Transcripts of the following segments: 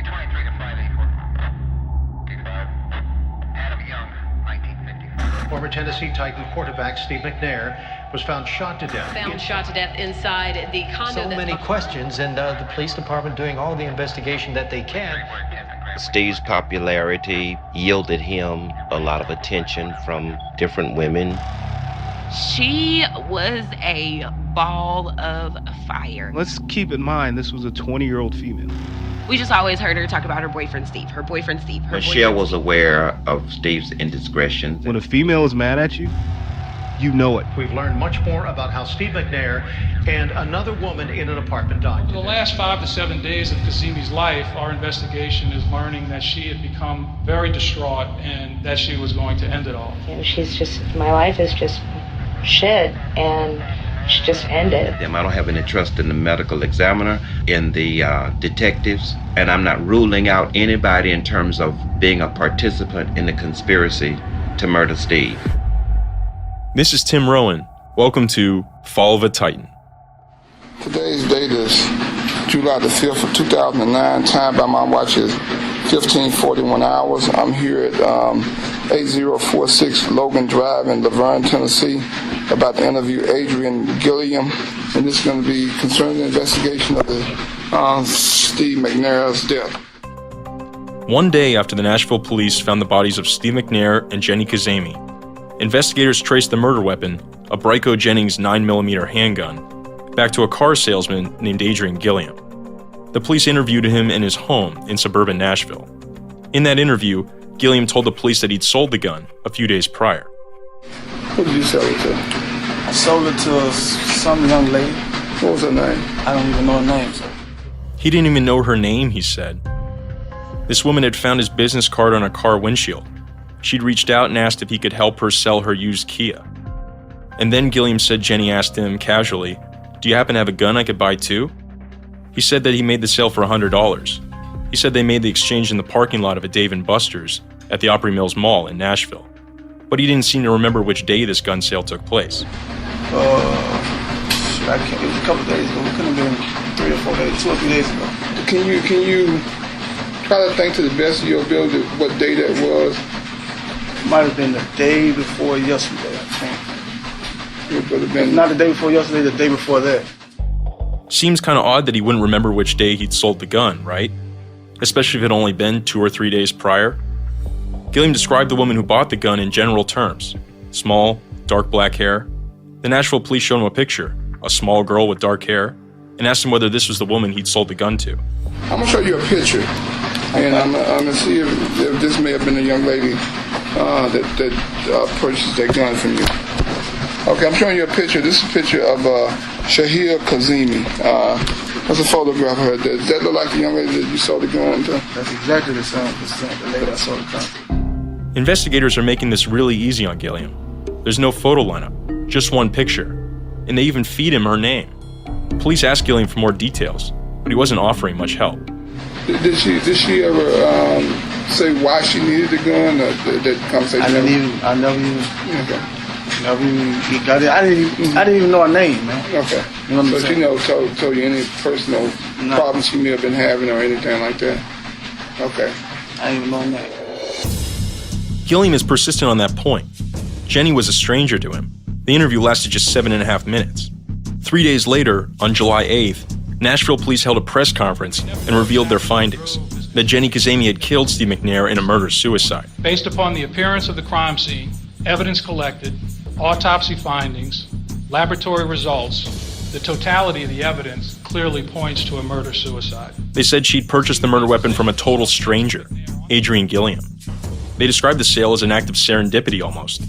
23 to 584. Adam Young, 1950. Former Tennessee Titan quarterback Steve McNair was found shot to death. Found shot to death inside the condo. So many questions, and the police department doing all the investigation that they can. Steve's popularity yielded him a lot of attention from different women. She was a ball of fire. Let's keep in mind this was a 20-year-old female. We just always heard her talk about her boyfriend Steve, her boyfriend Steve. Michelle was aware of Steve's indiscretions. When a female is mad at you, you know it. We've learned much more about how Steve McNair and another woman in an apartment died. For the last 5 to 7 days of Kazemi's life, our investigation is learning that she had become very distraught and that she was going to end it all. She's just, my life is just shit, and she just ended. I don't have any trust in the medical examiner, in the detectives, and I'm not ruling out anybody in terms of being a participant in the conspiracy to murder Steve. This is Tim Rowan. Welcome to Fall of a Titan. Today's date is July the 5th of 2009. Time by my watch is 15:41 hours. I'm here at 8046 Logan Drive in Laverne, Tennessee, about to interview Adrian Gilliam. And this is going to be concerning the investigation of the Steve McNair's death. One day after the Nashville police found the bodies of Steve McNair and Jenny Kazemi, investigators traced the murder weapon, a Brico Jennings 9mm handgun, back to a car salesman named Adrian Gilliam. The police interviewed him in his home in suburban Nashville. In that interview, Gilliam told the police that he'd sold the gun a few days prior. Who did you sell it to? I sold it to some young lady. What was her name? I don't even know her name, sir. He didn't even know her name, he said. This woman had found his business card on a car windshield. She'd reached out and asked if he could help her sell her used Kia. And then Gilliam said Jenny asked him casually, "Do you happen to have a gun I could buy too?" He said that he made the sale for $100. He said they made the exchange in the parking lot of a Dave & Buster's at the Opry Mills Mall in Nashville. But he didn't seem to remember which day this gun sale took place. It was a couple of days ago. It couldn't have been 3 or 4 days, 2 or 3 days ago. Can you try to think to the best of your ability what day that was? Might have been the day before yesterday, I think. It would have been not the day before yesterday, the day before that. Seems kind of odd that he wouldn't remember which day he'd sold the gun, right? Especially if it had only been 2 or 3 days prior. Gilliam described the woman who bought the gun in general terms. Small, dark black hair. The Nashville police showed him a picture, a small girl with dark hair, and asked him whether this was the woman he'd sold the gun to. I'm going to show you a picture, and I'm going to see if this may have been a young lady that purchased that gun from you. Okay, I'm showing you a picture. This is a picture of Shahir Kazemi. That's a photograph of her. Does that look like the young lady that you sold the gun to? That's exactly the same the lady I sold the gun to. Investigators are making this really easy on Gilliam. There's no photo lineup, just one picture. And they even feed him her name. Police asked Gilliam for more details, but he wasn't offering much help. Did she ever say why she needed the gun? That conversation? I never even got it. I didn't even know her name, man. Okay. You know what I'm so saying? she never told you any personal problems she may have been having or anything like that? Okay. I didn't even know her name. Gilliam is persistent on that point. Jenny was a stranger to him. The interview lasted just 7.5 minutes. 3 days later, on July 8th, Nashville police held a press conference and revealed their findings, that Jenny Kazemi had killed Steve McNair in a murder-suicide. Based upon the appearance of the crime scene, evidence collected, autopsy findings, laboratory results, the totality of the evidence clearly points to a murder-suicide. They said she'd purchased the murder weapon from a total stranger, Adrian Gilliam. They described the sale as an act of serendipity almost.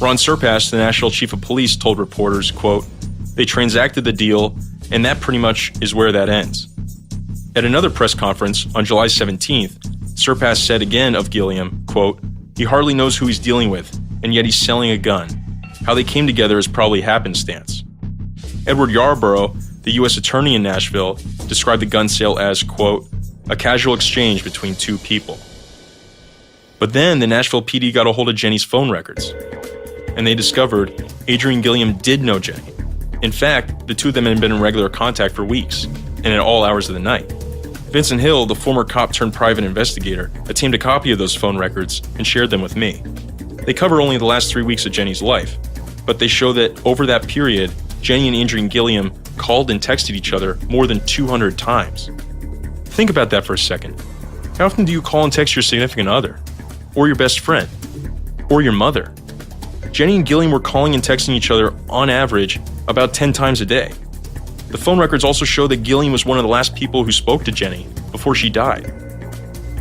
Ron Surpass, the Nashville chief of police, told reporters, quote, "They transacted the deal, and that pretty much is where that ends." At another press conference on July 17th, Surpass said again of Gilliam, quote, "He hardly knows who he's dealing with, and yet he's selling a gun. How they came together is probably happenstance." Edward Yarborough, the U.S. attorney in Nashville, described the gun sale as, quote, "a casual exchange between two people." But then the Nashville PD got a hold of Jenny's phone records, and they discovered Adrian Gilliam did know Jenny. In fact, the two of them had been in regular contact for weeks, and at all hours of the night. Vincent Hill, the former cop turned private investigator, obtained a copy of those phone records and shared them with me. They cover only the last 3 weeks of Jenny's life, but they show that over that period, Jenny and Adrian Gilliam called and texted each other more than 200 times. Think about that for a second. How often do you call and text your significant other? Or your best friend? Or your mother? Jenny and Gilliam were calling and texting each other, on average, about 10 times a day. The phone records also show that Gilliam was one of the last people who spoke to Jenny before she died.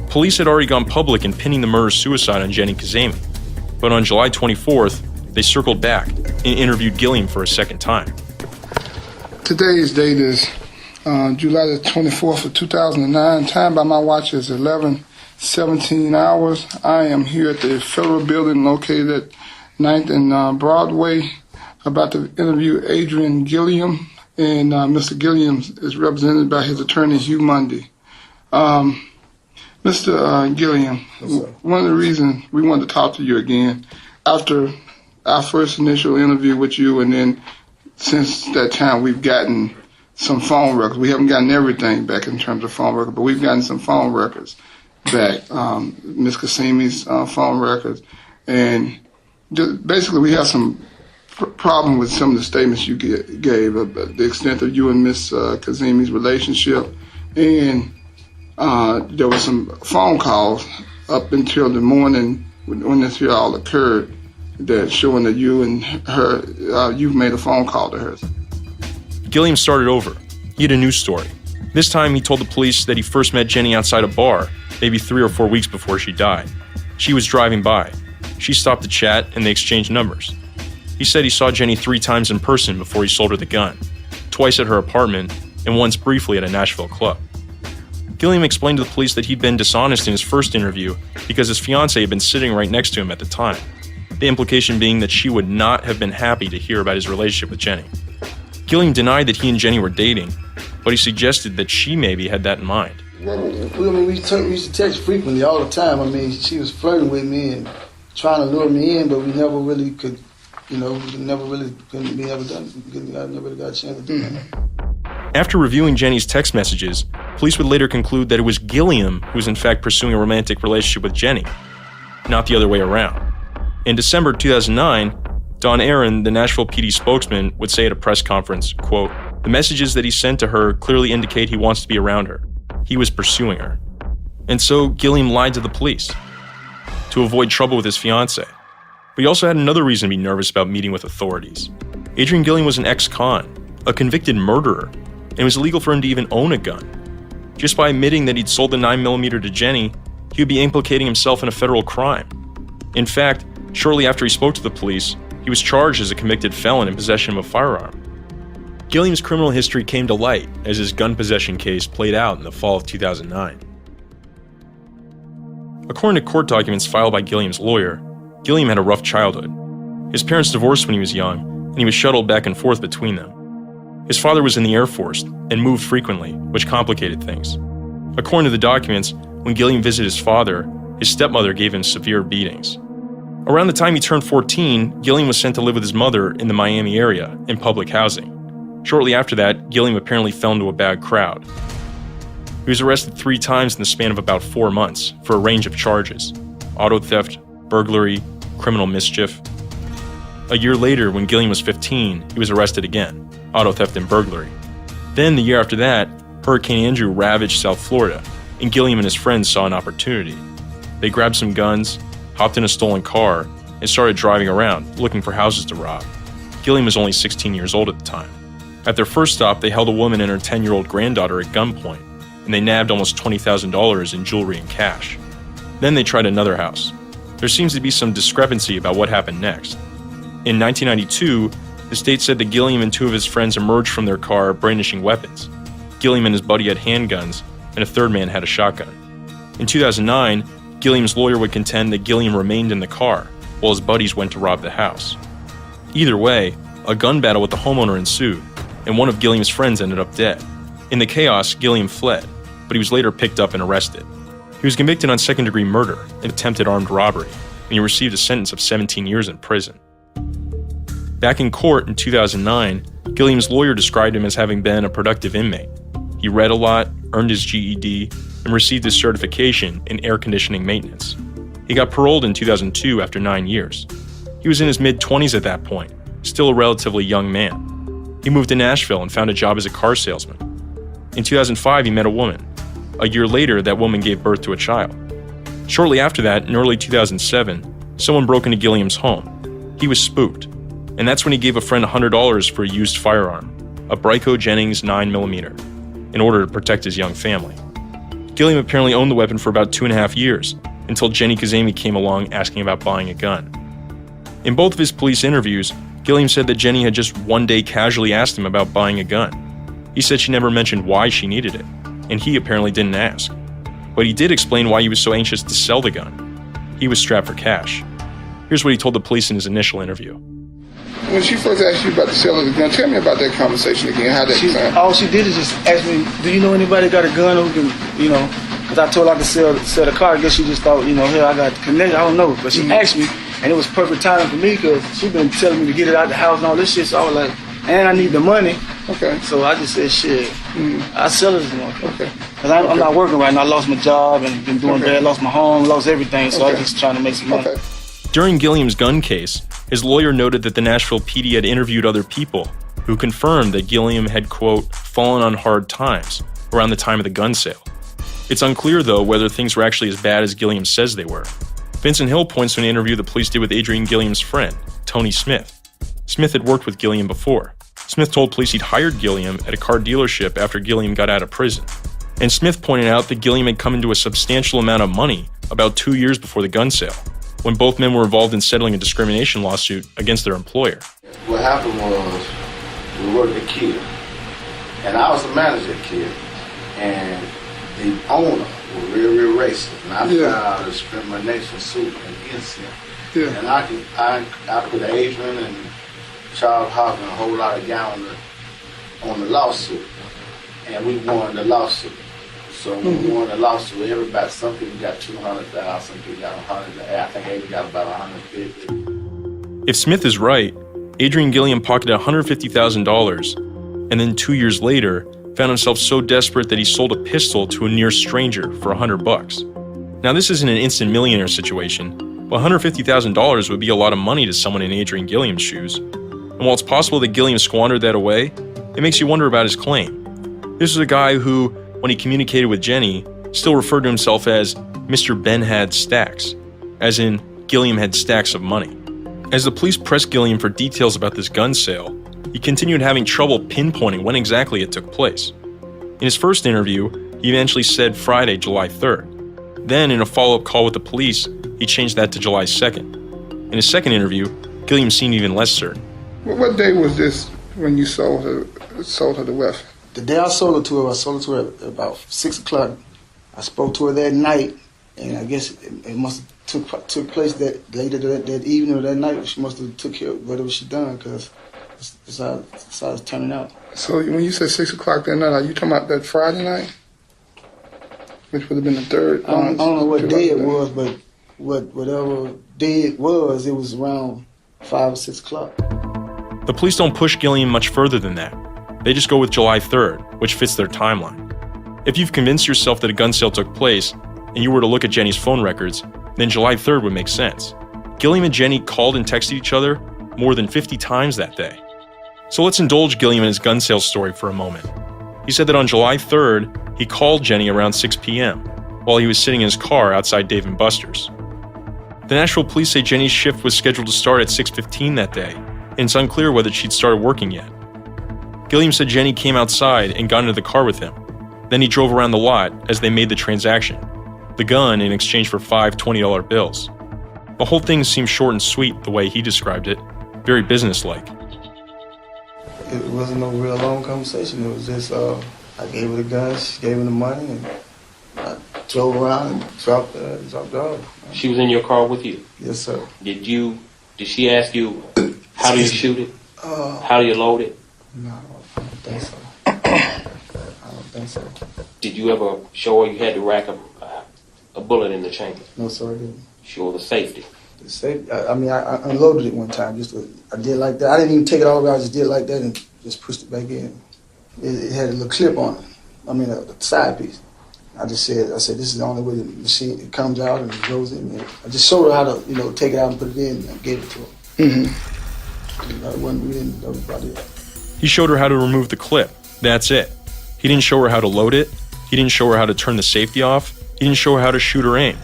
Police had already gone public in pinning the murder-suicide on Jenny Kazemi, but on July 24th, they circled back and interviewed Gilliam for a second time. Today's date is July the 24th of 2009. Time by my watch is 11:17 hours. I am here at the Federal Building located at 9th and Broadway, about to interview Adrian Gilliam, and Mr. Gilliam is represented by his attorney, Hugh Mundy. Mr. Gilliam, one of the reasons we wanted to talk to you again, after our first initial interview with you, and then since that time we've gotten some phone records. We haven't gotten everything back in terms of phone records, but we've gotten some phone records back, Ms. Kazemi's phone records, and basically we have some problem with some of the statements you gave about the extent of you and Ms. Kazemi's relationship, and there were some phone calls up until the morning when this here all occurred that showing that you and her, you've made a phone call to her. Gilliam started over. He had a new story. This time he told the police that he first met Jenny outside a bar, maybe 3 or 4 weeks before she died. She was driving by. She stopped to chat and they exchanged numbers. He said he saw Jenny 3 times in person before he sold her the gun, twice at her apartment and once briefly at a Nashville club. Gilliam explained to the police that he'd been dishonest in his first interview because his fiancée had been sitting right next to him at the time, the implication being that she would not have been happy to hear about his relationship with Jenny. Gilliam denied that he and Jenny were dating, but he suggested that she maybe had that in mind. Well, we used to text frequently all the time. I mean, she was flirting with me and trying to lure me in, but we never really could, I never really got a chance to do that. After reviewing Jenny's text messages, police would later conclude that it was Gilliam who was in fact pursuing a romantic relationship with Jenny, not the other way around. In December 2009, Don Aaron, the Nashville PD spokesman, would say at a press conference, quote, "The messages that he sent to her clearly indicate he wants to be around her. He was pursuing her." And so Gilliam lied to the police to avoid trouble with his fiancée. But he also had another reason to be nervous about meeting with authorities. Adrian Gilliam was an ex-con, a convicted murderer, and it was illegal for him to even own a gun. Just by admitting that he'd sold the 9mm to Jenny, he would be implicating himself in a federal crime. In fact, shortly after he spoke to the police, he was charged as a convicted felon in possession of a firearm. Gilliam's criminal history came to light as his gun possession case played out in the fall of 2009. According to court documents filed by Gilliam's lawyer, Gilliam had a rough childhood. His parents divorced when he was young, and he was shuttled back and forth between them. His father was in the Air Force and moved frequently, which complicated things. According to the documents, when Gilliam visited his father, his stepmother gave him severe beatings. Around the time he turned 14, Gilliam was sent to live with his mother in the Miami area in public housing. Shortly after that, Gilliam apparently fell into a bad crowd. He was arrested 3 times in the span of about 4 months for a range of charges: auto theft, burglary, criminal mischief. A year later, when Gilliam was 15, he was arrested again, auto theft and burglary. Then, the year after that, Hurricane Andrew ravaged South Florida, and Gilliam and his friends saw an opportunity. They grabbed some guns, hopped in a stolen car, and started driving around, looking for houses to rob. Gilliam was only 16 years old at the time. At their first stop, they held a woman and her 10-year-old granddaughter at gunpoint, and they nabbed almost $20,000 in jewelry and cash. Then they tried another house. There seems to be some discrepancy about what happened next. In 1992, the state said that Gilliam and 2 of his friends emerged from their car brandishing weapons. Gilliam and his buddy had handguns, and a third man had a shotgun. In 2009, Gilliam's lawyer would contend that Gilliam remained in the car while his buddies went to rob the house. Either way, a gun battle with the homeowner ensued, and one of Gilliam's friends ended up dead. In the chaos, Gilliam fled, but he was later picked up and arrested. He was convicted on second-degree murder and attempted armed robbery, and he received a sentence of 17 years in prison. Back in court in 2009, Gilliam's lawyer described him as having been a productive inmate. He read a lot, earned his GED, and received his certification in air conditioning maintenance. He got paroled in 2002 after 9 years. He was in his mid-20s at that point, still a relatively young man. He moved to Nashville and found a job as a car salesman. In 2005, he met a woman. A year later, that woman gave birth to a child. Shortly after that, in early 2007, someone broke into Gilliam's home. He was spooked, and that's when he gave a friend $100 for a used firearm, a Brico Jennings 9mm, in order to protect his young family. Gilliam apparently owned the weapon for about 2.5 years, until Jenny Kazemi came along asking about buying a gun. In both of his police interviews, Gilliam said that Jenny had just one day casually asked him about buying a gun. He said she never mentioned why she needed it, and he apparently didn't ask. But he did explain why he was so anxious to sell the gun. He was strapped for cash. Here's what he told the police in his initial interview. When she first asked you about the sale of the gun, tell me about that conversation again. How that went? All she did is just ask me, do you know anybody got a gun who can, you know, because I told her I could sell the car. I guess she just thought, you know, here I got the connection. I don't know. But she asked me, and it was perfect timing for me because she'd been telling me to get it out the house and all this shit. So I was like, and I need the money. Okay. So I just said, shit, I sell it. Okay. Because I'm not working right now. I lost my job and been doing bad. Lost my home, lost everything. So I just trying to make some money. During Gilliam's gun case, his lawyer noted that the Nashville PD had interviewed other people who confirmed that Gilliam had, quote, fallen on hard times around the time of the gun sale. It's unclear, though, whether things were actually as bad as Gilliam says they were. Vincent Hill points to an interview the police did with Adrian Gilliam's friend, Tony Smith. Smith had worked with Gilliam before. Smith told police he'd hired Gilliam at a car dealership after Gilliam got out of prison. And Smith pointed out that Gilliam had come into a substantial amount of money about 2 years before the gun sale, when both men were involved in settling a discrimination lawsuit against their employer. What happened was, we worked at Kia, and I was the manager at Kia, and the owner was real racist, and I filed a discrimination suit against him. Yeah. And I put Adrian and Charles Hawkins a whole lot of gallon on the lawsuit, and we won the lawsuit. So when we won the lawsuit, everybody, some people got 200,000, some people got 100,000. I think Adrian got about 150. If Smith is right, Adrian Gilliam pocketed $150,000, and then 2 years later, found himself so desperate that he sold a pistol to a near stranger for $100. Now, this isn't an instant millionaire situation, but $150,000 would be a lot of money to someone in Adrian Gilliam's shoes. And while it's possible that Gilliam squandered that away, it makes you wonder about his claim. This is a guy who, when he communicated with Jenny, still referred to himself as Mr. Ben had stacks, as in Gilliam had stacks of money. As the police pressed Gilliam for details about this gun sale, he continued having trouble pinpointing when exactly it took place. In his first interview, he eventually said Friday, July 3rd. Then, in a follow-up call with the police, he changed that to July 2nd. In his second interview, Gilliam seemed even less certain. What day was this when you sold her the weapon? The day I sold it to her at about 6 o'clock. I spoke to her that night, and I guess it must have took place that later that evening or that night. She must have took care of whatever she done, because that's how it's turning out. So when you said 6 o'clock that night, are you talking about that Friday night? Which would have been the third? I don't know what day it was, but whatever day it was around 5 or 6 o'clock. The police don't push Gilliam much further than that. They just go with July 3rd, which fits their timeline. If you've convinced yourself that a gun sale took place, and you were to look at Jenny's phone records, then July 3rd would make sense. Gilliam and Jenny called and texted each other more than 50 times that day. So let's indulge Gilliam in his gun sale story for a moment. He said that on July 3rd, he called Jenny around 6 p.m. while he was sitting in his car outside Dave & Buster's. The Nashville police say Jenny's shift was scheduled to start at 6:15 that day, and it's unclear whether she'd started working yet. Gilliam said Jenny came outside and got into the car with him. Then he drove around the lot as they made the transaction, the gun in exchange for 5 $20 bills. The whole thing seemed short and sweet the way he described it, very businesslike. It wasn't no real long conversation. It was just, I gave her the gun, she gave me the money, and I drove around and dropped it off. She was in your car with you? Yes, sir. Did she ask you, how do you shoot it? How do you load it? No, I don't think so. I don't think so. Did you ever show her you had to rack a bullet in the chamber? No, sir, I didn't. Show the safety? The safety? I unloaded it one time. I did like that. I didn't even take it all the way. I just did like that and just pushed it back in. It had a little clip on it. a side piece. I said, this is the only way the machine, it comes out and it goes in there. I just showed her how to, take it out and put it in, and I gave it to her. We didn't know about it. He showed her how to remove the clip. That's it. He didn't show her how to load it. He didn't show her how to turn the safety off. He didn't show her how to shoot or aim.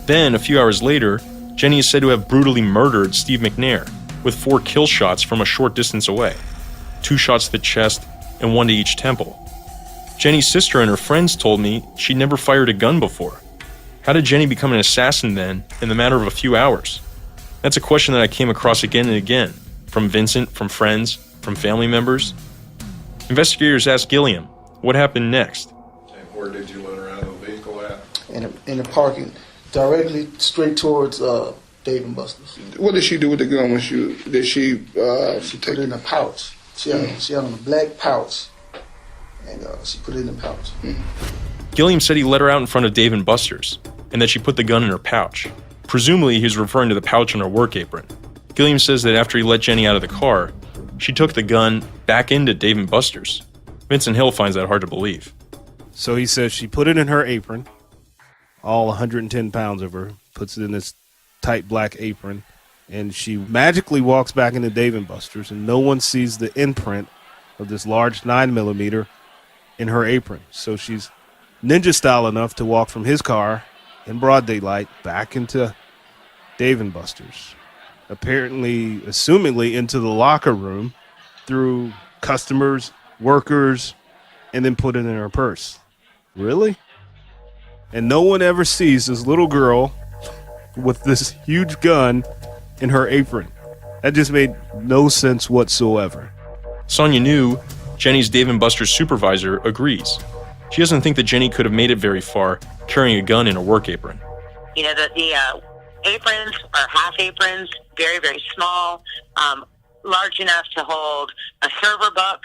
Then, a few hours later, Jenny is said to have brutally murdered Steve McNair with 4 kill shots from a short distance away, 2 shots to the chest and 1 to each temple. Jenny's sister and her friends told me she'd never fired a gun before. How did Jenny become an assassin then, in the matter of a few hours? That's a question that I came across again and again, from Vincent, from friends, from family members. Investigators asked Gilliam, what happened next? And where did you let her out of the vehicle at? In the parking, directly straight towards Dave & Buster's. What did she do with the gun when she put it in a pouch. She had on a black pouch, and she put it in the pouch. Gilliam said he let her out in front of Dave & Buster's, and that she put the gun in her pouch. Presumably, he was referring to the pouch on her work apron. Gilliam says that after he let Jenny out of the car, she took the gun back into Dave & Buster's. Vincent Hill finds that hard to believe. So he says she put it in her apron, all 110 pounds of her, puts it in this tight black apron, and she magically walks back into Dave & Buster's, and no one sees the imprint of this large 9mm in her apron. So she's ninja style enough to walk from his car in broad daylight back into Dave & Buster's. Apparently, assumingly, into the locker room through customers, workers, and then put it in her purse. Really? And no one ever sees this little girl with this huge gun in her apron. That just made no sense whatsoever. Sonia New, Jenny's Dave & Buster's supervisor, agrees. She doesn't think that Jenny could have made it very far carrying a gun in a work apron. The aprons are half aprons, very, very small, large enough to hold a server book,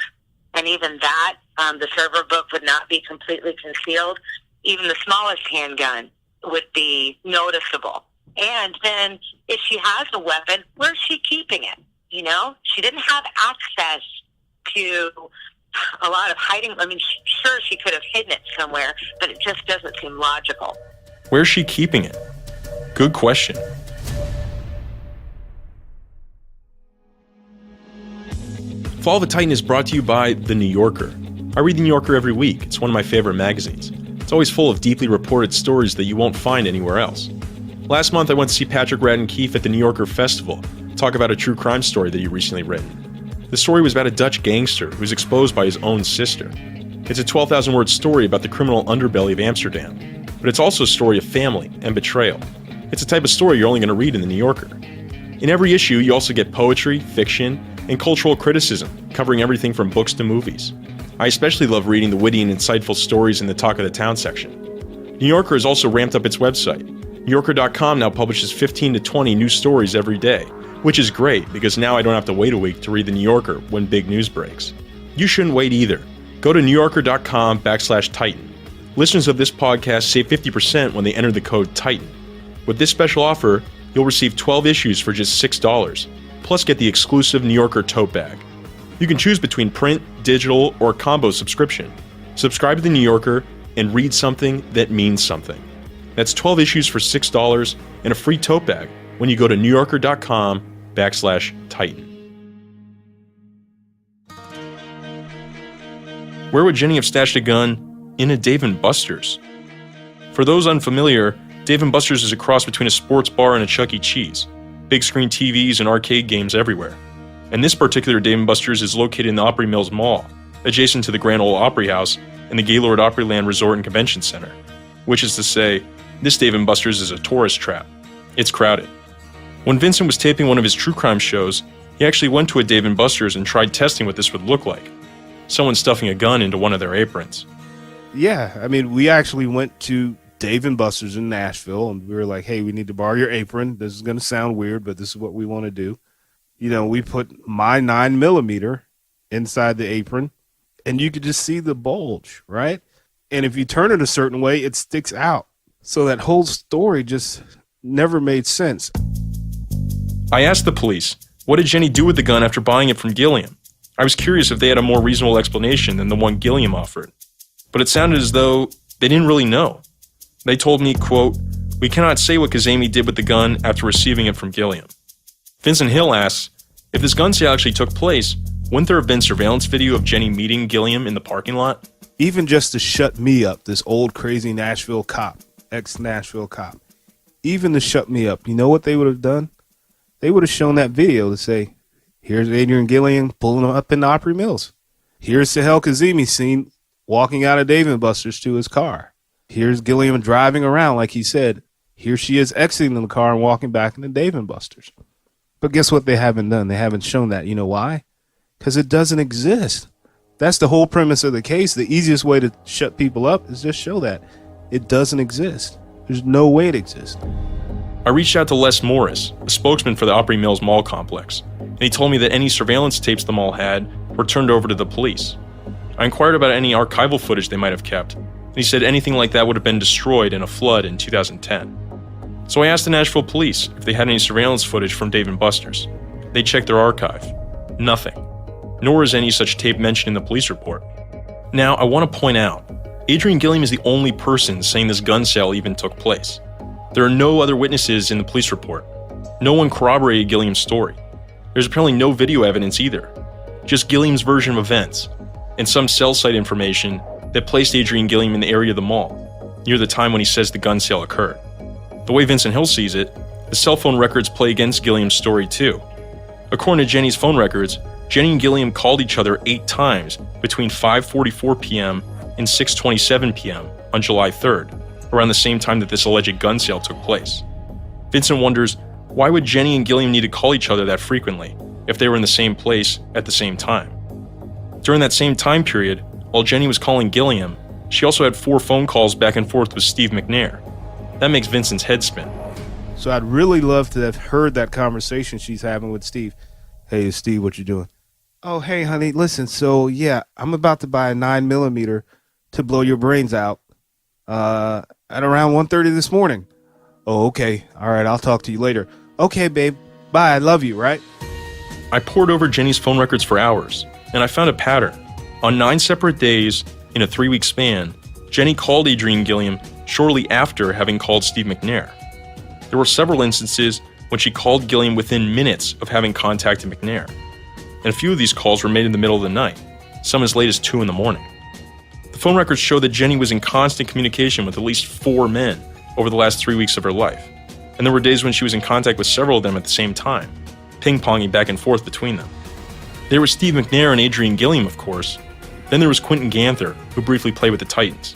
and even that, the server book would not be completely concealed. Even the smallest handgun would be noticeable. And then if she has a weapon, where's she keeping it? She didn't have access to a lot of hiding. Sure, she could have hidden it somewhere, but it just doesn't seem logical. Where's she keeping it? Good question. Fall of a Titan is brought to you by The New Yorker. I read The New Yorker every week. It's one of my favorite magazines. It's always full of deeply reported stories that you won't find anywhere else. Last month, I went to see Patrick Radden Keefe at the New Yorker Festival, talk about a true crime story that he recently written. The story was about a Dutch gangster who was exposed by his own sister. It's a 12,000-word story about the criminal underbelly of Amsterdam, but it's also a story of family and betrayal. It's a type of story you're only going to read in the New Yorker. In every issue, you also get poetry, fiction, and cultural criticism, covering everything from books to movies. I especially love reading the witty and insightful stories in the Talk of the Town section. New Yorker has also ramped up its website. NewYorker.com now publishes 15 to 20 new stories every day, which is great because now I don't have to wait a week to read the New Yorker when big news breaks. You shouldn't wait either. Go to NewYorker.com/Titan. Listeners of this podcast save 50% when they enter the code TITAN. With this special offer, you'll receive 12 issues for just $6, plus get the exclusive New Yorker tote bag. You can choose between print, digital, or combo subscription. Subscribe to the New Yorker and read something that means something. That's 12 issues for $6 and a free tote bag when you go to NewYorker.com/Titan. Where would Jenny have stashed a gun? In a Dave & Buster's. For those unfamiliar, Dave & Buster's is a cross between a sports bar and a Chuck E. Cheese. Big screen TVs and arcade games everywhere. And this particular Dave & Buster's is located in the Opry Mills Mall, adjacent to the Grand Ole Opry House and the Gaylord Opryland Resort and Convention Center. Which is to say, this Dave & Buster's is a tourist trap. It's crowded. When Vincent was taping one of his true crime shows, he actually went to a Dave & Buster's and tried testing what this would look like. Someone stuffing a gun into one of their aprons. Yeah, we actually went to Dave & Buster's in Nashville, and we were like, hey, we need to borrow your apron. This is going to sound weird, but this is what we want to do. We put my 9mm inside the apron, and you could just see the bulge, right? And if you turn it a certain way, it sticks out. So that whole story just never made sense. I asked the police, what did Jenny do with the gun after buying it from Gilliam? I was curious if they had a more reasonable explanation than the one Gilliam offered. But it sounded as though they didn't really know. They told me, quote, "We cannot say what Kazemi did with the gun after receiving it from Gilliam." Vincent Hill asks, if this gun sale actually took place, wouldn't there have been surveillance video of Jenny meeting Gilliam in the parking lot? Even just to shut me up, this old crazy Nashville cop, ex-Nashville cop, even to shut me up, you know what they would have done? They would have shown that video to say, here's Adrian Gilliam pulling up in the Opry Mills. Here's Sahel Kazemi seen walking out of Dave & Buster's to his car. Here's Gilliam driving around like he said. Here she is exiting the car and walking back into Dave & Buster's. But guess what they haven't done? They haven't shown that. You know why? Because it doesn't exist. That's the whole premise of the case. The easiest way to shut people up is just show that. It doesn't exist. There's no way it exists. I reached out to Les Morris, a spokesman for the Opry Mills Mall complex, and he told me that any surveillance tapes the mall had were turned over to the police. I inquired about any archival footage they might have kept, and he said anything like that would have been destroyed in a flood in 2010. So I asked the Nashville police if they had any surveillance footage from Dave & Buster's. They checked their archive. Nothing. Nor is any such tape mentioned in the police report. Now, I want to point out, Adrian Gilliam is the only person saying this gun sale even took place. There are no other witnesses in the police report. No one corroborated Gilliam's story. There's apparently no video evidence either. Just Gilliam's version of events, and some cell site information that placed Adrian Gilliam in the area of the mall, near the time when he says the gun sale occurred. The way Vincent Hill sees it, the cell phone records play against Gilliam's story too. According to Jenny's phone records, Jenny and Gilliam called each other 8 times between 5:44 p.m. and 6:27 p.m. on July 3rd, around the same time that this alleged gun sale took place. Vincent wonders, why would Jenny and Gilliam need to call each other that frequently if they were in the same place at the same time? During that same time period, while Jenny was calling Gilliam, she also had 4 phone calls back and forth with Steve McNair. That makes Vincent's head spin. So I'd really love to have heard that conversation she's having with Steve. Hey, Steve, what you doing? Oh, hey, honey, listen, so yeah, I'm about to buy a 9mm to blow your brains out at around 1:30 this morning. Oh, okay. All right, I'll talk to you later. Okay, babe. Bye. I love you, right? I pored over Jenny's phone records for hours, and I found a pattern. On 9 separate days, in a 3-week span, Jenny called Adrian Gilliam shortly after having called Steve McNair. There were several instances when she called Gilliam within minutes of having contacted McNair. And a few of these calls were made in the middle of the night, some as late as 2 in the morning. The phone records show that Jenny was in constant communication with at least 4 men over the last 3 weeks of her life, and there were days when she was in contact with several of them at the same time, ping-ponging back and forth between them. There was Steve McNair and Adrian Gilliam, of course. Then there was Quentin Ganther, who briefly played with the Titans.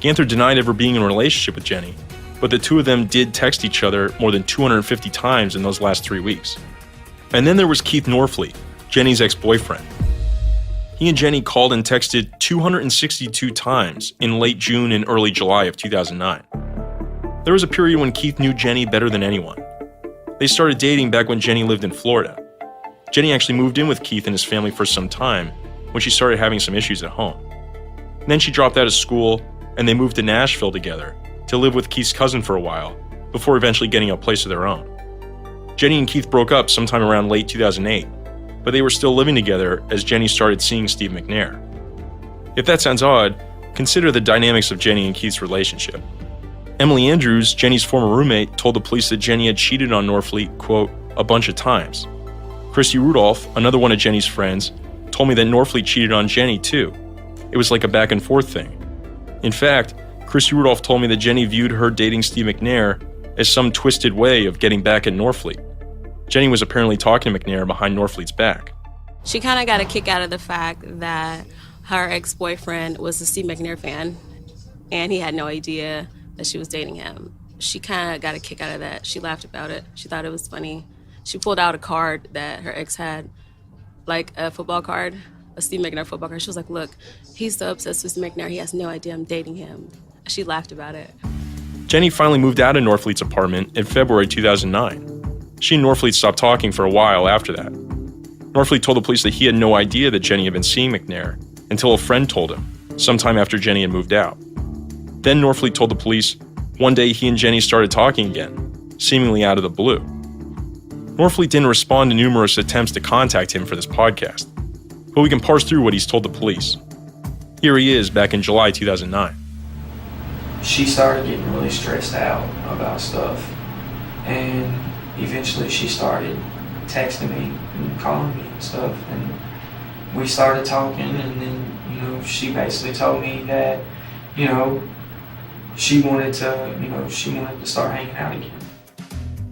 Ganther denied ever being in a relationship with Jenny, but the two of them did text each other more than 250 times in those last 3 weeks. And then there was Keith Norfleet, Jenny's ex-boyfriend. He and Jenny called and texted 262 times in late June and early July of 2009. There was a period when Keith knew Jenny better than anyone. They started dating back when Jenny lived in Florida. Jenny actually moved in with Keith and his family for some time when she started having some issues at home. Then she dropped out of school and they moved to Nashville together to live with Keith's cousin for a while before eventually getting a place of their own. Jenny and Keith broke up sometime around late 2008, but they were still living together as Jenny started seeing Steve McNair. If that sounds odd, consider the dynamics of Jenny and Keith's relationship. Emily Andrews, Jenny's former roommate, told the police that Jenny had cheated on Norfleet, quote, a bunch of times. Christy Rudolph, another one of Jenny's friends, told me that Norfleet cheated on Jenny too. It was like a back and forth thing. In fact, Christy Rudolph told me that Jenny viewed her dating Steve McNair as some twisted way of getting back at Norfleet. Jenny was apparently talking to McNair behind Norfleet's back. She kind of got a kick out of the fact that her ex-boyfriend was a Steve McNair fan, and he had no idea that she was dating him. She kind of got a kick out of that. She laughed about it. She thought it was funny. She pulled out a card that her ex had, like a football card, a Steve McNair football card. She was like, look, he's so obsessed with Steve McNair, he has no idea I'm dating him. She laughed about it. Jenny finally moved out of Norfleet's apartment in February 2009. She and Norfleet stopped talking for a while after that. Norfleet told the police that he had no idea that Jenny had been seeing McNair until a friend told him, sometime after Jenny had moved out. Then Norfleet told the police one day he and Jenny started talking again, seemingly out of the blue. Norfleet didn't respond to numerous attempts to contact him for this podcast, but we can parse through what he's told the police. Here he is back in July 2009. She started getting really stressed out about stuff, and eventually she started texting me and calling me and stuff, and we started talking, and then, she basically told me that, she wanted to start hanging out again.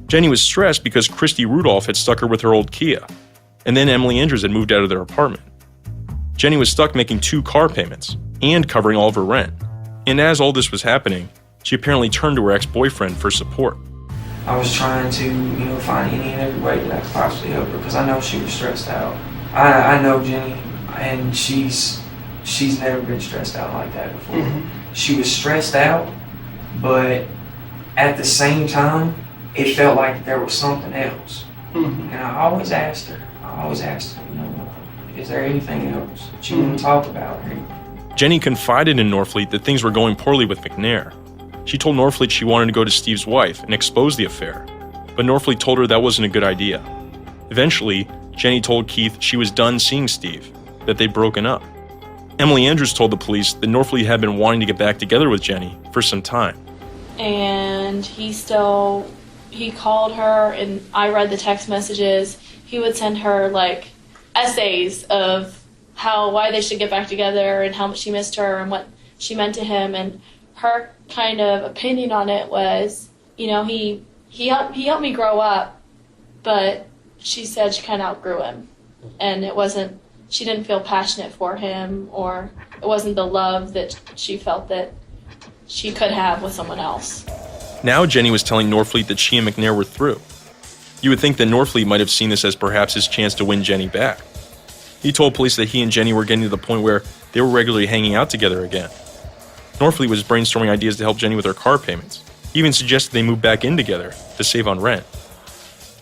Jenny was stressed because Christy Rudolph had stuck her with her old Kia, and then Emily Andrews had moved out of their apartment. Jenny was stuck making 2 car payments and covering all of her rent. And as all this was happening, she apparently turned to her ex-boyfriend for support. I was trying to, find any and every way that I could possibly help her because I know she was stressed out. I know Jenny, and she's never been stressed out like that before. Mm-hmm. She was stressed out, but at the same time, it felt like there was something else. Mm-hmm. And I always asked her, is there anything else that you want to talk about? Jenny confided in Norfleet that things were going poorly with McNair. She told Norfleet she wanted to go to Steve's wife and expose the affair, but Norfleet told her that wasn't a good idea. Eventually, Jenny told Keith she was done seeing Steve, that they'd broken up. Emily Andrews told the police that Norfleet had been wanting to get back together with Jenny for some time. And he called her, and I read the text messages. He would send her essays of why they should get back together and how much she missed her and what she meant to him. And her kind of opinion on it was, he helped me grow up, but she said she kind of outgrew him, and she didn't feel passionate for him, or it wasn't the love that she felt that she could have with someone else. Now Jenny was telling Norfleet that she and McNair were through. You would think that Norfleet might have seen this as perhaps his chance to win Jenny back. He told police that he and Jenny were getting to the point where they were regularly hanging out together again. Norfleet was brainstorming ideas to help Jenny with her car payments. He even suggested they move back in together to save on rent.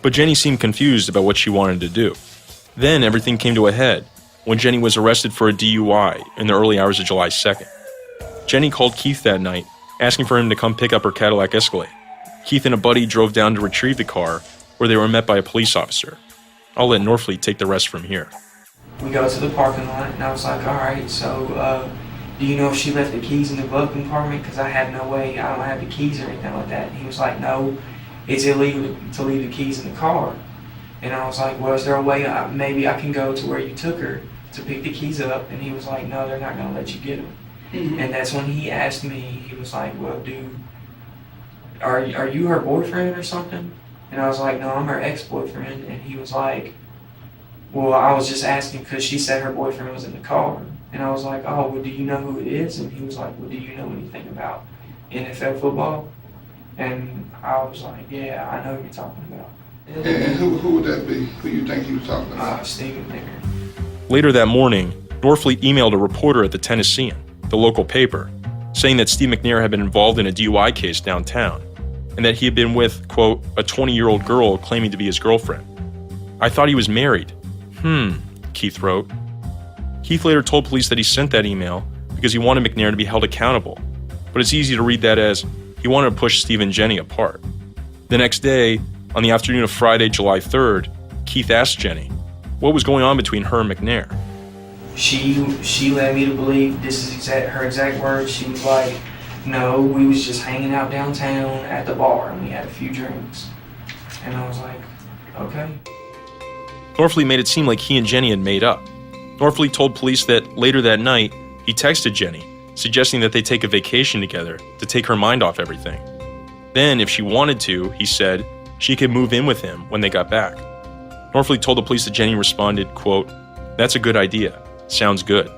But Jenny seemed confused about what she wanted to do. Then everything came to a head when Jenny was arrested for a DUI in the early hours of July 2nd. Jenny called Keith that night, asking for him to come pick up her Cadillac Escalade. Keith and a buddy drove down to retrieve the car, where they were met by a police officer. I'll let Norfleet take the rest from here. We go to the parking lot, and I was like, all right, so do you know if she left the keys in the glove compartment? Because I had no way, I don't have the keys or anything like that. And he was like, no, it's illegal to leave the keys in the car. And I was like, well, is there a way maybe I can go to where you took her to pick the keys up? And he was like, no, they're not going to let you get them. Mm-hmm. And that's when he asked me, he was like, well, dude, are you her boyfriend or something? And I was like, no, I'm her ex-boyfriend. And he was like, well, I was just asking because she said her boyfriend was in the car. And I was like, oh, well, do you know who it is? And he was like, well, do you know anything about NFL football? And I was like, yeah, I know who you're talking about. And who would that be? Who you think he was talking about? Steve McNair. Later that morning, Norfleet emailed a reporter at the Tennessean, the local paper, saying that Steve McNair had been involved in a DUI case downtown, and that he had been with, quote, a 20-year-old girl claiming to be his girlfriend. I thought he was married. Keith wrote. Keith later told police that he sent that email because he wanted McNair to be held accountable, but it's easy to read that as he wanted to push Steve and Jenny apart. The next day, on the afternoon of Friday, July 3rd, Keith asked Jenny what was going on between her and McNair. She led me to believe, this is her exact words, she was like, no, we was just hanging out downtown at the bar and we had a few drinks. And I was like, okay. Norfleet made it seem like he and Jenny had made up. Norfleet told police that later that night, he texted Jenny, suggesting that they take a vacation together to take her mind off everything. Then, if she wanted to, he said, she could move in with him when they got back. Norfleet told the police that Jenny responded, quote, that's a good idea. Sounds good.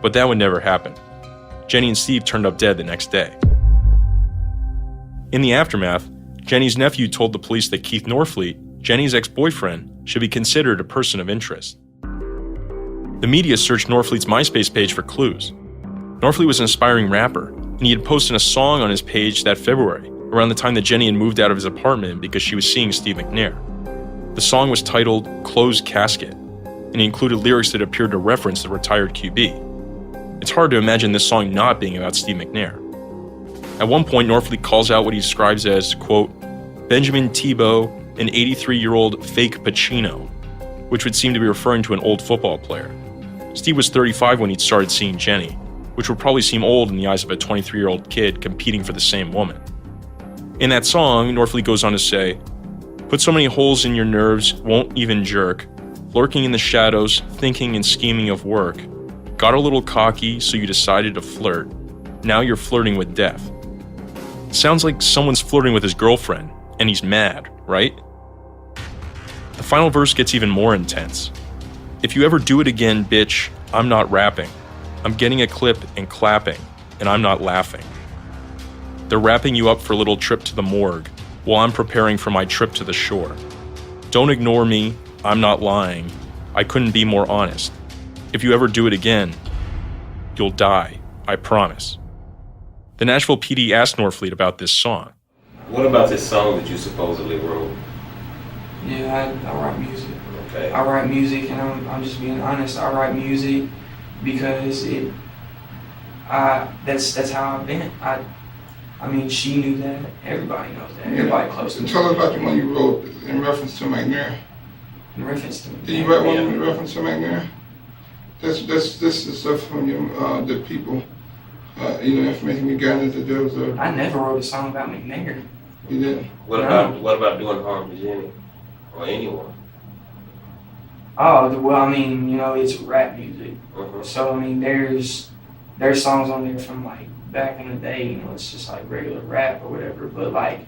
But that would never happen. Jenny and Steve turned up dead the next day. In the aftermath, Jenny's nephew told the police that Keith Norfleet, Jenny's ex-boyfriend, should be considered a person of interest. The media searched Norfleet's MySpace page for clues. Norfleet was an aspiring rapper, and he had posted a song on his page that February, around the time that Jenny had moved out of his apartment because she was seeing Steve McNair. The song was titled Closed Casket, and it included lyrics that appeared to reference the retired QB. It's hard to imagine this song not being about Steve McNair. At one point, Norfleet calls out what he describes as, quote, Benjamin Tebow, an 83-year-old fake Pacino, which would seem to be referring to an old football player. Steve was 35 when he'd started seeing Jenny, which would probably seem old in the eyes of a 23-year-old kid competing for the same woman. In that song, Norfleet goes on to say, "Put so many holes in your nerves, won't even jerk, lurking in the shadows, thinking and scheming of work. Got a little cocky, so you decided to flirt. Now you're flirting with death." Sounds like someone's flirting with his girlfriend, and he's mad, right? The final verse gets even more intense. "If you ever do it again, bitch, I'm not rapping. I'm getting a clip and clapping, and I'm not laughing. They're wrapping you up for a little trip to the morgue, while I'm preparing for my trip to the shore. Don't ignore me, I'm not lying. I couldn't be more honest. If you ever do it again, you'll die, I promise." The Nashville PD asked Norfleet about this song. What about this song that you supposedly wrote? Yeah, I write music. Okay. I write music, and I'm just being honest. I write music because that's how I've been. I mean, she knew that. Everybody knows that. Everybody close to me. Tell us about the one you wrote in reference to McNair. In reference to McNair. Did you write one in reference to McNair? This is stuff from the people. Information we got that there was a. I never wrote a song about McNair. You didn't? What about doing harm to Jenny or anyone? Oh well, I mean, it's rap music. So I mean, there's songs on there from like back in the day. It's just like regular rap or whatever. But like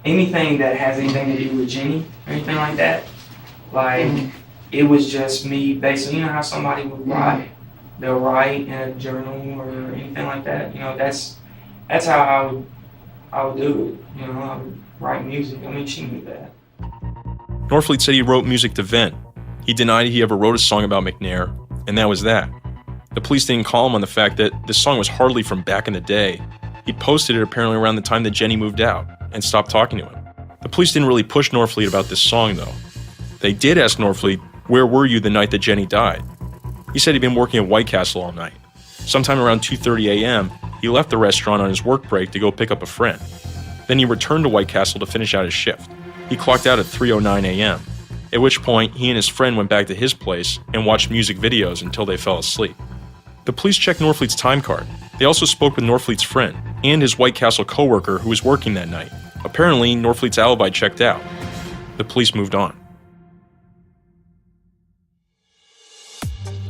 anything that has anything to do with Jenny or anything like that, like it was just me basically. You know how somebody would write. They'll write in a journal or anything like that. That's how I would do it. I would write music. I mean, she knew that. Norfleet said he wrote music to vent. He denied he ever wrote a song about McNair, and that was that. The police didn't call him on the fact that this song was hardly from back in the day. He'd posted it apparently around the time that Jenny moved out and stopped talking to him. The police didn't really push Norfleet about this song, though. They did ask Norfleet, "Where were you the night that Jenny died?" He said he'd been working at White Castle all night. Sometime around 2:30 a.m., he left the restaurant on his work break to go pick up a friend. Then he returned to White Castle to finish out his shift. He clocked out at 3:09 a.m., at which point he and his friend went back to his place and watched music videos until they fell asleep. The police checked Norfleet's time card. They also spoke with Norfleet's friend and his White Castle coworker who was working that night. Apparently, Norfleet's alibi checked out. The police moved on.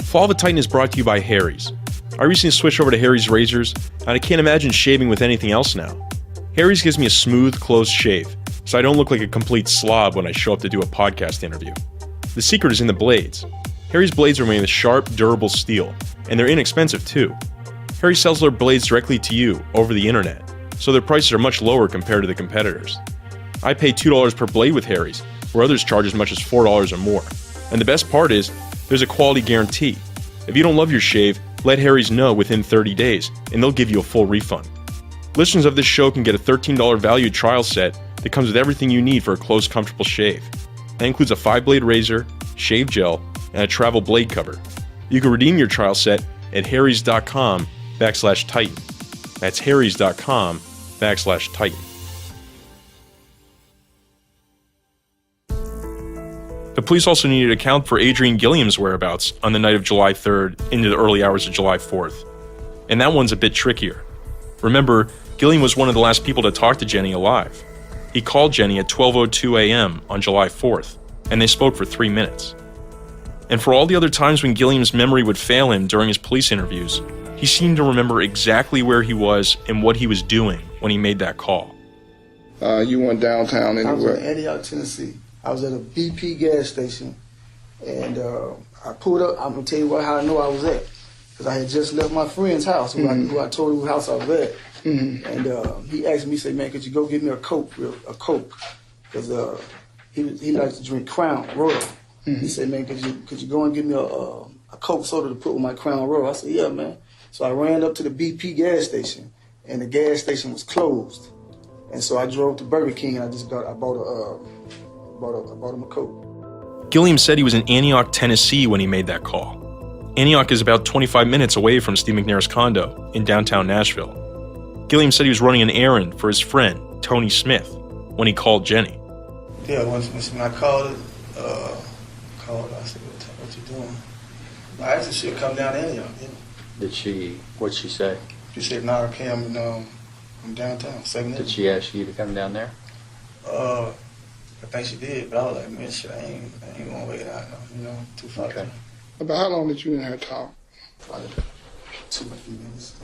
Fall of the Titan is brought to you by Harry's. I recently switched over to Harry's razors, and I can't imagine shaving with anything else now. Harry's gives me a smooth, close shave, so I don't look like a complete slob when I show up to do a podcast interview. The secret is in the blades. Harry's blades are made with sharp, durable steel, and they're inexpensive too. Harry sells their blades directly to you over the internet, so their prices are much lower compared to the competitors. I pay $2 per blade with Harry's, where others charge as much as $4 or more. And the best part is, there's a quality guarantee. If you don't love your shave, let Harry's know within 30 days, and they'll give you a full refund. Listeners of this show can get a $13 value trial set that comes with everything you need for a close, comfortable shave. That includes a 5-blade razor, shave gel, and a travel blade cover. You can redeem your trial set at harrys.com/Titan. That's harrys.com/Titan. The police also needed to account for Adrian Gilliam's whereabouts on the night of July 3rd into the early hours of July 4th. And that one's a bit trickier. Remember, Gilliam was one of the last people to talk to Jenny alive. He called Jenny at 12:02 a.m. on July 4th, and they spoke for 3 minutes. And for all the other times when Gilliam's memory would fail him during his police interviews, he seemed to remember exactly where he was and what he was doing when he made that call. You went downtown anywhere? I was in Antioch, Tennessee. I was at a BP gas station, and I pulled up. I'm gonna tell you how I know I was at, because I had just left my friend's house, who I told him whose house I was at, and he asked me, he said, "Man, could you go get me a Coke, because he likes to drink Crown Royal." He said, "Man, could you go and get me a Coke soda to put with my Crown Royal?" I said, "Yeah, man." So I ran up to the BP gas station, and the gas station was closed, and so I drove to Burger King, and I bought him a Coke. Gilliam said he was in Antioch, Tennessee when he made that call. Antioch is about 25 minutes away from Steve McNair's condo in downtown Nashville. Gilliam said he was running an errand for his friend, Tony Smith, when he called Jenny. Yeah, when I called it, I said, what you doing? I asked her if she'd come down there. Yeah. What'd she say? She said, "No, okay, I'm downtown, 7th." Did she ask you to come down there? I think she did, but I was like, man, shit, I ain't gonna wait out, too far. Okay. About how long did you and her talk? Probably 2 or 3 minutes.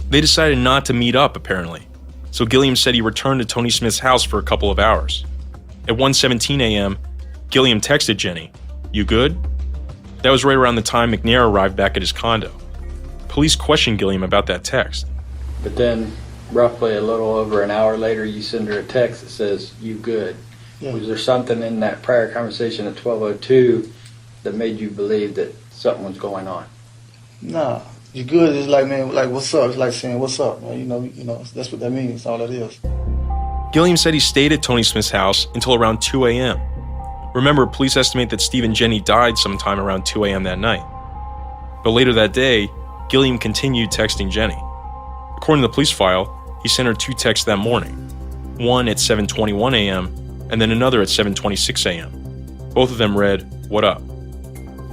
They decided not to meet up, apparently. So Gilliam said he returned to Tony Smith's house for a couple of hours. At 1:17 a.m., Gilliam texted Jenny, "You good?" That was right around the time McNair arrived back at his condo. Police questioned Gilliam about that text. But then, roughly a little over an hour later, you send her a text that says, "You good?" Yeah. Was there something in that prior conversation at 12:02 that made you believe that something was going on? Nah. You good is like, man, like, what's up? It's like saying, what's up, man? You know, that's what that means. That's all it is. Gilliam said he stayed at Tony Smith's house until around 2 a.m. Remember, police estimate that Steve and Jenny died sometime around 2 a.m. that night. But later that day, Gilliam continued texting Jenny. According to the police file, he sent her 2 texts that morning. One at 7:21 a.m. and then another at 7:26 a.m. Both of them read, "What up?"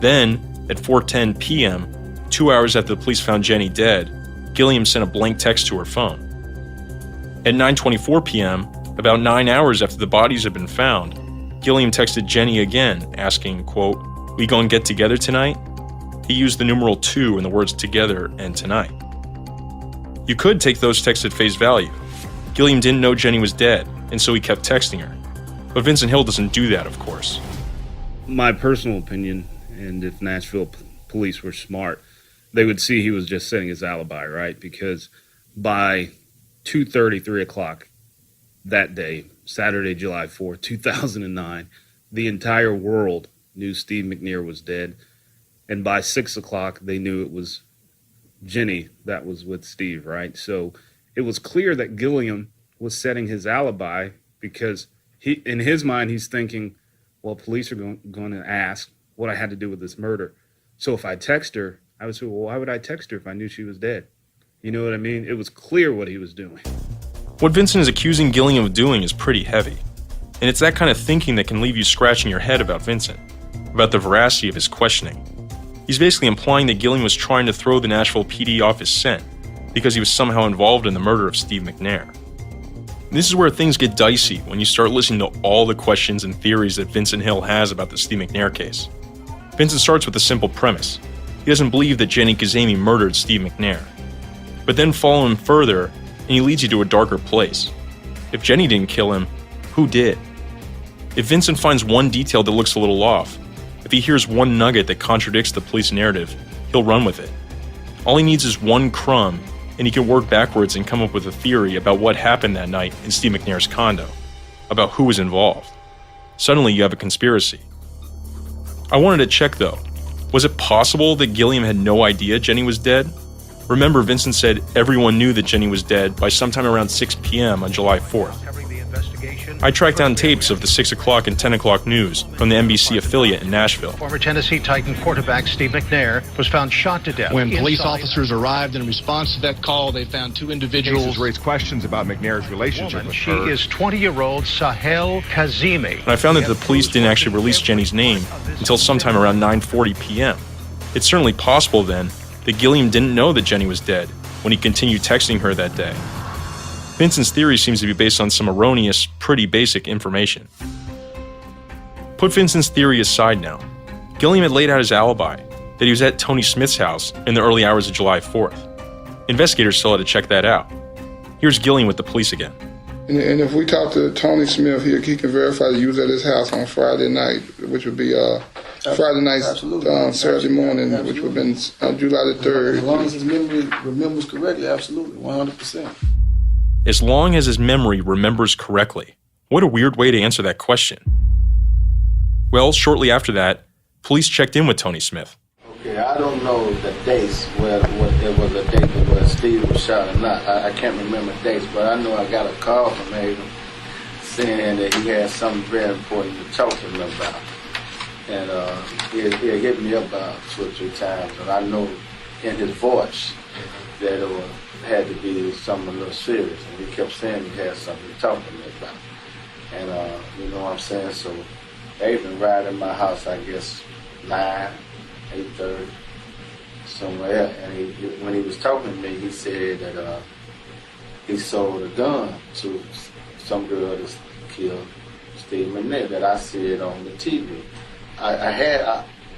Then, at 4:10 p.m., 2 hours after the police found Jenny dead, Gilliam sent a blank text to her phone. At 9:24 p.m., about 9 hours after the bodies had been found, Gilliam texted Jenny again, asking, quote, "We gonna get together tonight?" He used the numeral 2 in the words together and tonight. You could take those texts at face value. Gilliam didn't know Jenny was dead, and so he kept texting her. But Vincent Hill doesn't do that, of course. My personal opinion, and if Nashville police were smart, they would see he was just setting his alibi, right? Because by 2:30, 3 o'clock that day, Saturday, July 4th, 2009, the entire world knew Steve McNair was dead. And by 6 o'clock, they knew it was Jenny that was with Steve, right? So it was clear that Gilliam was setting his alibi because in his mind, he's thinking, well, police are going to ask what I had to do with this murder. So if I text her, I would say, well, why would I text her if I knew she was dead? You know what I mean? It was clear what he was doing. What Vincent is accusing Gilliam of doing is pretty heavy. And it's that kind of thinking that can leave you scratching your head about Vincent, about the veracity of his questioning. He's basically implying that Gilliam was trying to throw the Nashville PD off his scent because he was somehow involved in the murder of Steve McNair. This is where things get dicey when you start listening to all the questions and theories that Vincent Hill has about the Steve McNair case. Vincent starts with a simple premise. He doesn't believe that Jenny Kazemi murdered Steve McNair. But then follow him further, and he leads you to a darker place. If Jenny didn't kill him, who did? If Vincent finds one detail that looks a little off, if he hears one nugget that contradicts the police narrative, he'll run with it. All he needs is one crumb, and he can work backwards and come up with a theory about what happened that night in Steve McNair's condo, about who was involved. Suddenly you have a conspiracy. I wanted to check though. Was it possible that Gilliam had no idea Jenny was dead? Remember, Vincent said everyone knew that Jenny was dead by sometime around 6 p.m. on July 4th. I tracked down tapes of the 6 o'clock and 10 o'clock news from the NBC affiliate in Nashville. Former Tennessee Titan quarterback Steve McNair was found shot to death. When police officers arrived in response to that call, they found 2 individuals. Cases raised questions about McNair's relationship with She her. is 20-year-old Sahel Kazemi. And I found that the police didn't actually release Jenny's name until sometime around 9:40 p.m. It's certainly possible then that Gilliam didn't know that Jenny was dead when he continued texting her that day. Vincent's theory seems to be based on some erroneous, pretty basic information. Put Vincent's theory aside now. Gilliam had laid out his alibi, that he was at Tony Smith's house in the early hours of July 4th. Investigators still had to check that out. Here's Gilliam with the police again. And if we talk to Tony Smith here, he can verify that you was at his house on Friday night, which would be Friday night, Saturday morning, which would have been July the 3rd. As long as his memory remembers correctly, absolutely, 100%. As long as his memory remembers correctly. What a weird way to answer that question. Well, shortly after that, police checked in with Tony Smith. Okay, I don't know the dates where it was a date where Steve was shot or not. I can't remember dates, but I know I got a call from Aiden saying that he had something very important to talk to him about. And he hit me up about 2 or 3 times, and I know in his voice that it had to be something a little serious. And he kept saying he had something to talk to me about. And you know what I'm saying? So Aiden arrived at my house, I guess, 9, 8:30, somewhere. And when he was talking to me, he said that he sold a gun to some girl that killed Steve McNair that I said on the TV.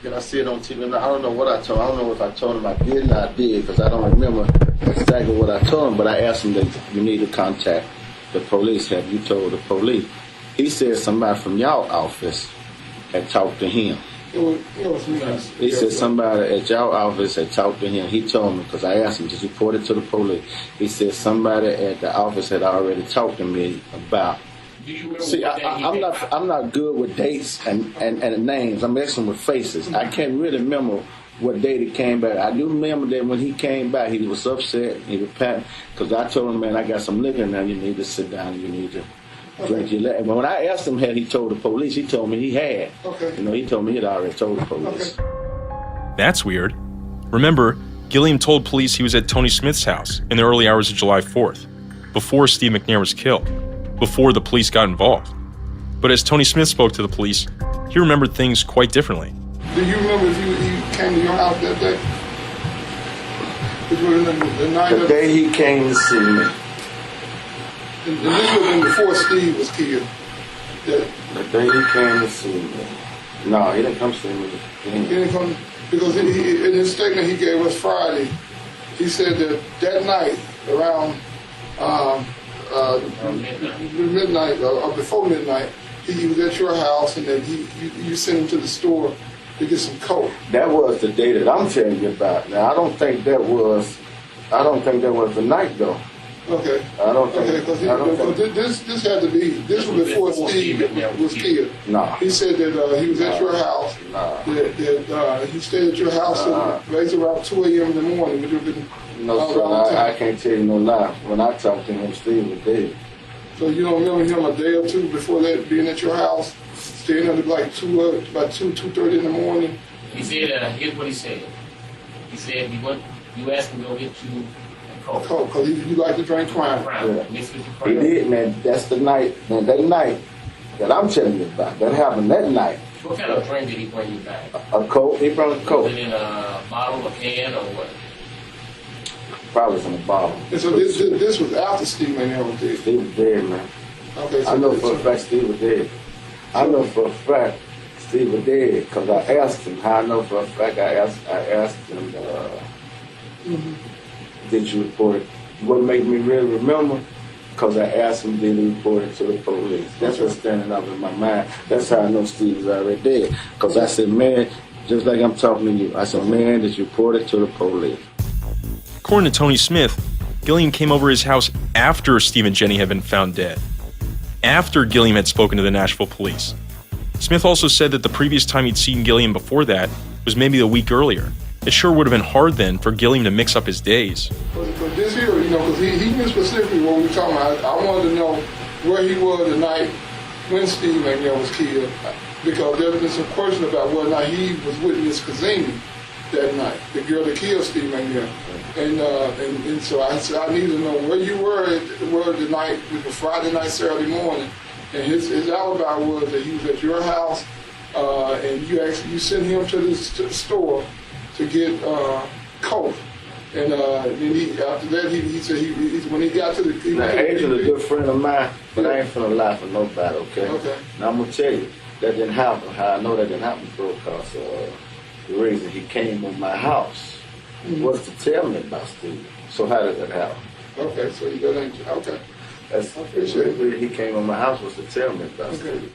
Did I see it on TV? I don't know what I told him. I don't know if I told him I did or I did, because I don't remember exactly what I told him, but I asked him that you need to contact the police. Have you told the police? He said somebody from y'all office had talked to him. He said somebody at y'all office had talked to him. He told me, because I asked him, just report it to the police. He said somebody at the office had already talked to me about. See, I'm not good with dates and names. I'm excellent with faces. I can't really remember what date he came back. I do remember that when he came back, he was upset. He was patting, because I told him, man, I got some liquor now. You need to sit down and you need to drink your liquor. But when I asked him had he told the police, he told me he had. Okay. You know, he told me he'd already told the police. That's weird. Remember, Gilliam told police he was at Tony Smith's house in the early hours of July 4th, before Steve McNair was killed, before the police got involved. But as Tony Smith spoke to the police, he remembered things quite differently. Do you remember if he came to your house that day? The day he came to see me. And this was before Steve was killed. The day he came to see me. No, he didn't come see me. He didn't come, because in his statement he gave us Friday, he said that night around midnight or before midnight, he was at your house, and then you sent him to the store to get some coke. That was the day that I'm telling you about. Now I don't think that was the night though. Okay. I don't think. Okay, because this had to be. This was before Steve was killed. No. He said that he was at your house. No. That he stayed at your house right around 2 a.m. in the morning. Which would have been no, sir. I can't tell you no lie. When I talked to him, Steve was dead. So you don't remember him a day or two before that being at your house, staying up like about 2:30 in the morning? He said, here's what he said. He said you asked him to go get you Coke, because you like to drink Crown. Yeah. He did, man. That's the night, man. That night that I'm telling you about, that happened that night. What kind of drink did he bring you back? A Coke. He brought a Coke. Was it in a bottle, a can, or what? Probably was in a bottle. And so this was after Steve McNair was dead? Steve was dead, man. Okay, so I know for a fact Steve was dead. I know for a fact Steve was dead, because I asked him. How I know for a fact, I asked him, did you report it? What made me really remember, because I asked him, did he report it to the police? That's what's standing up in my mind. That's how I know Steve was already dead. Because I said, man, just like I'm talking to you, I said, man, did you report it to the police? According to Tony Smith, Gilliam came over his house after Steve and Jenny had been found dead, after Gilliam had spoken to the Nashville police. Smith also said that the previous time he'd seen Gilliam before that was maybe a week earlier. It sure would have been hard then for Gilliam to mix up his days. But this here, because he knew specifically what we were talking about. I wanted to know where he was the night when Steve McNair was killed, because there's been some question about whether or not he was with Miss Kazemi that night, the girl that killed Steve McNair. And so I said, I need to know where you were the night, it was Friday night, Saturday morning. And his alibi was that he was at your house, and you sent him to the store to get coke, and then after that he said when he got to the. Now, Adrian's a good friend of mine, but I ain't finna lie for nobody, okay? Okay. Now I'm gonna tell you that didn't happen. How I know that didn't happen, bro? Because the reason he came to my house was to tell me about Steve. So how did that happen? Okay, so you got okay. That's the reason he came to my house was to tell me about Steve.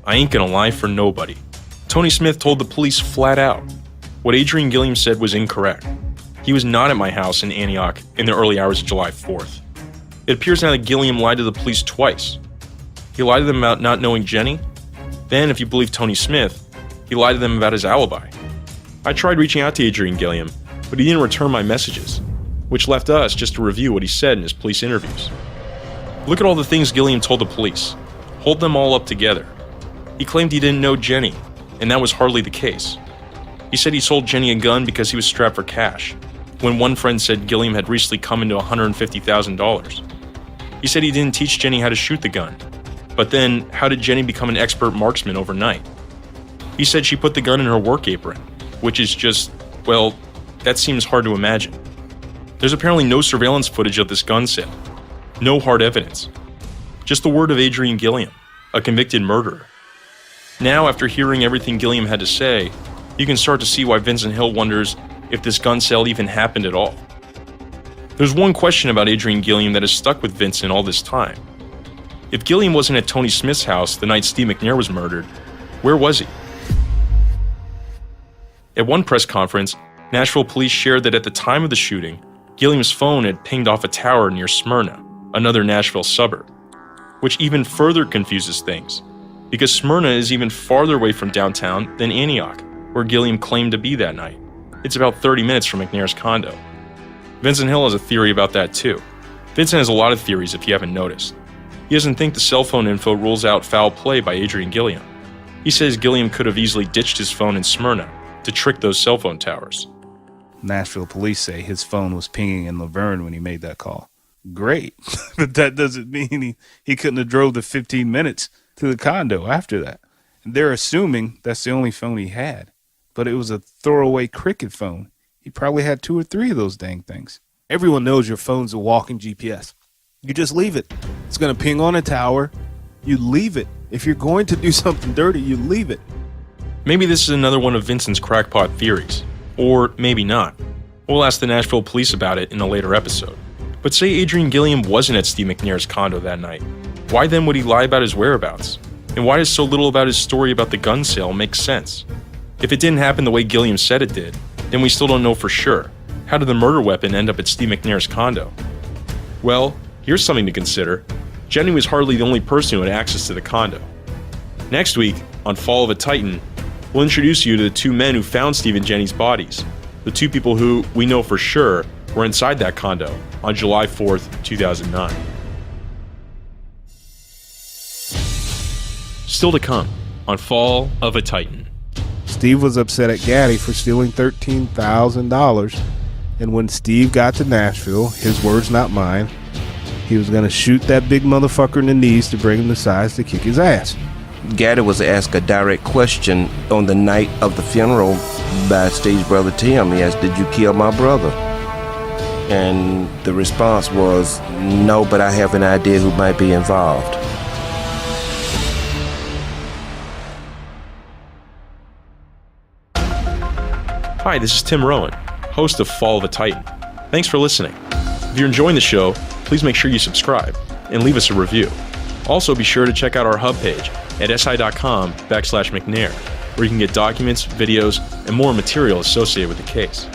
I ain't gonna lie for nobody. Tony Smith told the police flat out, what Adrian Gilliam said was incorrect. He was not at my house in Antioch in the early hours of July 4th. It appears now that Gilliam lied to the police twice. He lied to them about not knowing Jenny. Then, if you believe Tony Smith, he lied to them about his alibi. I tried reaching out to Adrian Gilliam, but he didn't return my messages, which left us just to review what he said in his police interviews. Look at all the things Gilliam told the police. Hold them all up together. He claimed he didn't know Jenny, and that was hardly the case. He said he sold Jenny a gun because he was strapped for cash, when one friend said Gilliam had recently come into $150,000. He said he didn't teach Jenny how to shoot the gun. But then, how did Jenny become an expert marksman overnight? He said she put the gun in her work apron, which is just, well, that seems hard to imagine. There's apparently no surveillance footage of this gun sale. No hard evidence. Just the word of Adrian Gilliam, a convicted murderer. Now, after hearing everything Gilliam had to say, you can start to see why Vincent Hill wonders if this gun sale even happened at all. There's one question about Adrian Gilliam that has stuck with Vincent all this time. If Gilliam wasn't at Tony Smith's house the night Steve McNair was murdered, where was he? At one press conference, Nashville police shared that at the time of the shooting, Gilliam's phone had pinged off a tower near Smyrna, another Nashville suburb, which even further confuses things, because Smyrna is even farther away from downtown than Antioch, where Gilliam claimed to be that night. It's about 30 minutes from McNair's condo. Vincent Hill has a theory about that too. Vincent has a lot of theories if you haven't noticed. He doesn't think the cell phone info rules out foul play by Adrian Gilliam. He says Gilliam could have easily ditched his phone in Smyrna to trick those cell phone towers. Nashville police say his phone was pinging in Laverne when he made that call. Great. But that doesn't mean he couldn't have drove the 15 minutes to the condo after that. And they're assuming that's the only phone he had. But it was a throwaway cricket phone. He probably had 2 or 3 of those dang things. Everyone knows your phone's a walking GPS. You just leave it. It's going to ping on a tower. You leave it. If you're going to do something dirty, you leave it. Maybe this is another one of Vincent's crackpot theories. Or maybe not. We'll ask the Nashville police about it in a later episode. But say Adrian Gilliam wasn't at Steve McNair's condo that night. Why then would he lie about his whereabouts? And why does so little about his story about the gun sale make sense? If it didn't happen the way Gilliam said it did, then we still don't know for sure. How did the murder weapon end up at Steve McNair's condo? Well, here's something to consider. Jenny was hardly the only person who had access to the condo. Next week, on Fall of a Titan, we'll introduce you to the 2 men who found Steve and Jenny's bodies. The 2 people who, we know for sure, were inside that condo on July 4th, 2009. Still to come on Fall of a Titan. Steve was upset at Gaddy for stealing $13,000. And when Steve got to Nashville, his words not mine, he was going to shoot that big motherfucker in the knees to bring him to size to kick his ass. Gaddy was asked a direct question on the night of the funeral by Steve's brother Tim. He asked, "Did you kill my brother?" And the response was, "No, but I have an idea who might be involved." Hi, this is Tim Rowan, host of Fall of a Titan. Thanks for listening. If you're enjoying the show, please make sure you subscribe and leave us a review. Also, be sure to check out our hub page at si.com/McNair, where you can get documents, videos, and more material associated with the case.